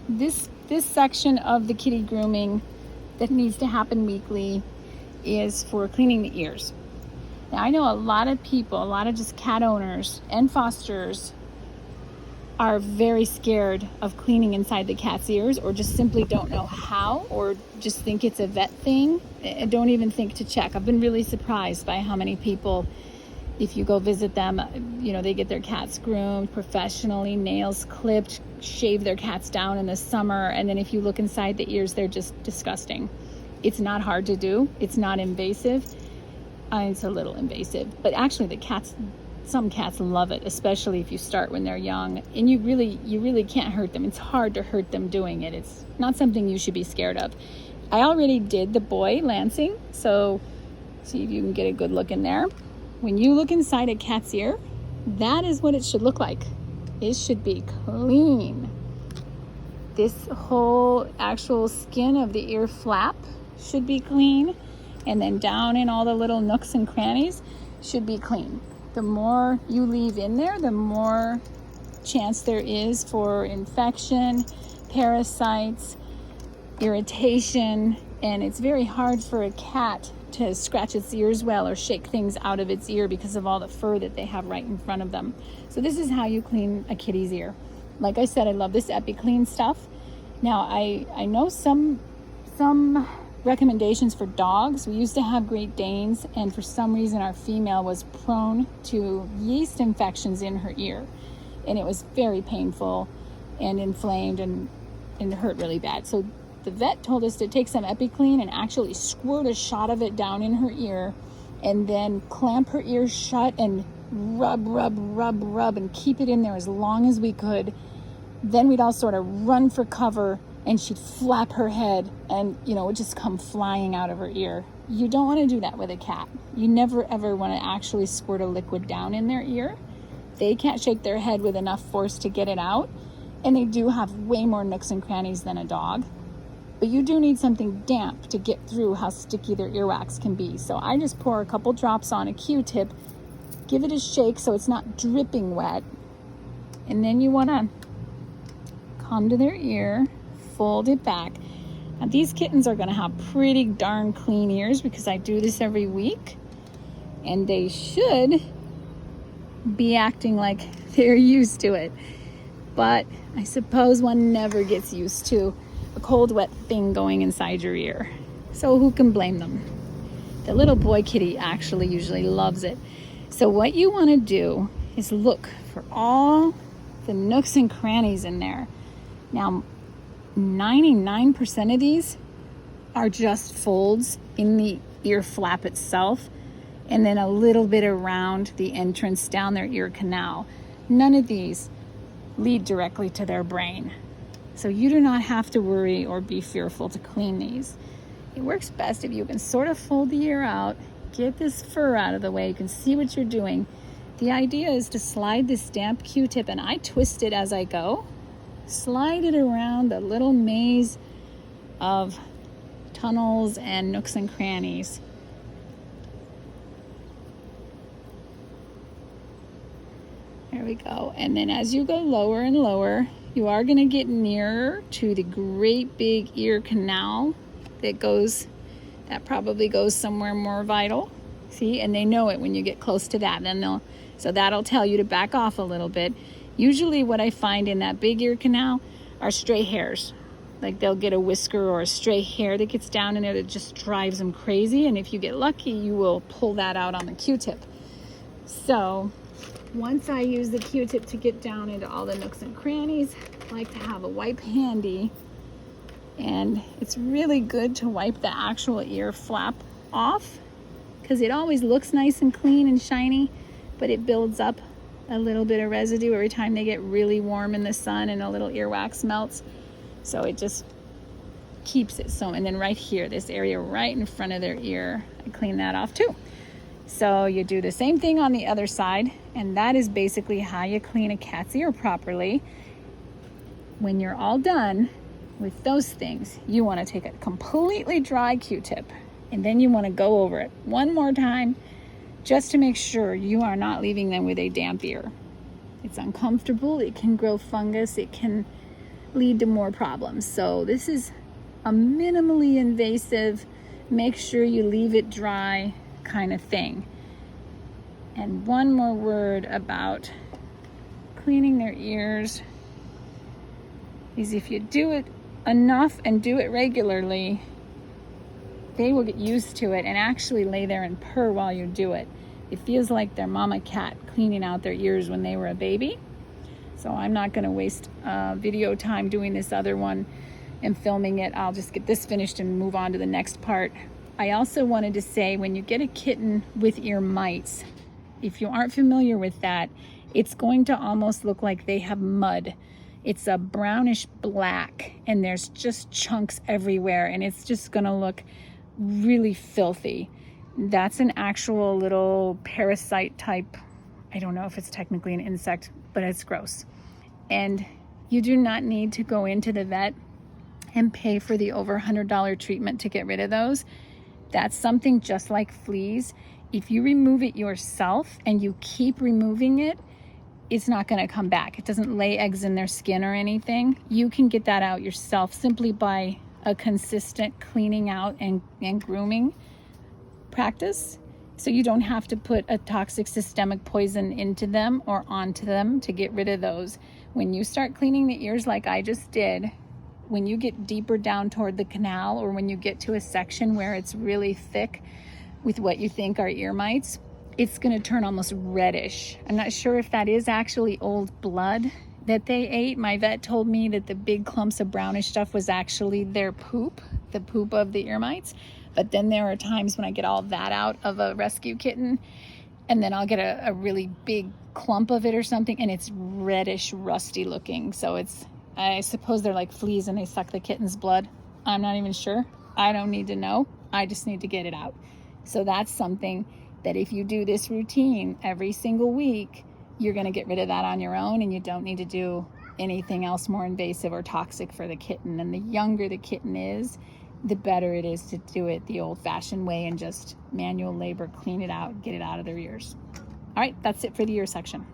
this section of the kitty grooming that needs to happen weekly is for cleaning the ears. Now, I know a lot of people, a lot of just cat owners and fosters are very scared of cleaning inside the cat's ears, or just simply don't know how, or just think it's a vet thing and don't even think to check. I've been really surprised by how many people, if you go visit them, they get their cats groomed professionally, nails clipped, shave their cats down in the summer, and then if you look inside the ears, they're just disgusting. It's not hard to do. It's not invasive. It's a little invasive, but actually some cats love it, especially if you start when they're young, and you really can't hurt them. It's hard to hurt them doing it. It's not something you should be scared of. I already did the boy lancing, so see if you can get a good look in there. When you look inside a cat's ear, that is what it should look like. It should be clean. This whole actual skin of the ear flap should be clean, and then down in all the little nooks and crannies should be clean. The more you leave in there, the more chance there is for infection, parasites, irritation, and it's very hard for a cat to scratch its ears well or shake things out of its ear because of all the fur that they have right in front of them. So this is how you clean a kitty's ear. Like I said, I love this EpiClean stuff. Now, I know some recommendations for dogs. We used to have Great Danes, and for some reason our female was prone to yeast infections in her ear, and it was very painful and inflamed and hurt really bad. So the vet told us to take some EpiClean and actually squirt a shot of it down in her ear, and then clamp her ears shut and rub and keep it in there as long as we could. Then we'd all sort of run for cover, and she'd flap her head and, it would just come flying out of her ear. You don't want to do that with a cat. You never, ever want to actually squirt a liquid down in their ear. They can't shake their head with enough force to get it out, and they do have way more nooks and crannies than a dog. But you do need something damp to get through how sticky their earwax can be. So I just pour a couple drops on a Q-tip, give it a shake so it's not dripping wet, and then you want to come to their ear, fold it back. Now, these kittens are going to have pretty darn clean ears because I do this every week, and they should be acting like they're used to it. But I suppose one never gets used to a cold, wet thing going inside your ear. So who can blame them? The little boy kitty actually usually loves it. So what you want to do is look for all the nooks and crannies in there. Now, 99% of these are just folds in the ear flap itself, and then a little bit around the entrance down their ear canal. None of these lead directly to their brain. So you do not have to worry or be fearful to clean these. It works best if you can sort of fold the ear out, get this fur out of the way, you can see what you're doing. The idea is to slide this damp Q-tip, and I twist it as I go. Slide it around the little maze of tunnels and nooks and crannies. There we go. And then as you go lower and lower, you are going to get nearer to the great big ear canal that probably goes somewhere more vital. See, and they know it when you get close to that. So that'll tell you to back off a little bit. Usually what I find in that big ear canal are stray hairs. Like they'll get a whisker or a stray hair that gets down in there that just drives them crazy. And if you get lucky, you will pull that out on the Q-tip. So once I use the Q-tip to get down into all the nooks and crannies, I like to have a wipe handy. And it's really good to wipe the actual ear flap off because it always looks nice and clean and shiny, but it builds up a little bit of residue every time they get really warm in the sun and a little earwax melts. So it just keeps it so. And then right here, this area right in front of their ear, I clean that off too. So you do the same thing on the other side, and that is basically how you clean a cat's ear properly. When you're all done with those things, you want to take a completely dry Q-tip, and then you want to go over it one more time just to make sure you are not leaving them with a damp ear. It's uncomfortable, it can grow fungus, it can lead to more problems. So this is a minimally invasive, make sure you leave it dry kind of thing. And one more word about cleaning their ears is if you do it enough and do it regularly, they will get used to it and actually lay there and purr while you do it. It feels like their mama cat cleaning out their ears when they were a baby. So I'm not going to waste video time doing this other one and filming it. I'll just get this finished and move on to the next part. I also wanted to say, when you get a kitten with ear mites, if you aren't familiar with that, it's going to almost look like they have mud. It's a brownish black and there's just chunks everywhere, and it's just going to look really filthy. That's an actual little parasite type. I don't know if it's technically an insect, but it's gross. And you do not need to go into the vet and pay for the over $100 treatment to get rid of those. That's something just like fleas. If you remove it yourself and you keep removing it, it's not going to come back. It doesn't lay eggs in their skin or anything. You can get that out yourself simply by a consistent cleaning out and grooming practice. So you don't have to put a toxic systemic poison into them or onto them to get rid of those. When you start cleaning the ears like I just did, when you get deeper down toward the canal, or when you get to a section where it's really thick with what you think are ear mites, it's going to turn almost reddish. I'm not sure if that is actually old blood that they ate. My vet told me that the big clumps of brownish stuff was actually their poop, the poop of the ear mites. But then there are times when I get all that out of a rescue kitten, and then I'll get a really big clump of it or something, and it's reddish, rusty looking. So I suppose they're like fleas and they suck the kitten's blood. I'm not even sure. I don't need to know. I just need to get it out. So that's something that if you do this routine every single week, you're going to get rid of that on your own, and you don't need to do anything else more invasive or toxic for the kitten. And the younger the kitten is, the better it is to do it the old-fashioned way and just manual labor, clean it out, get it out of their ears. All right, that's it for the ear section.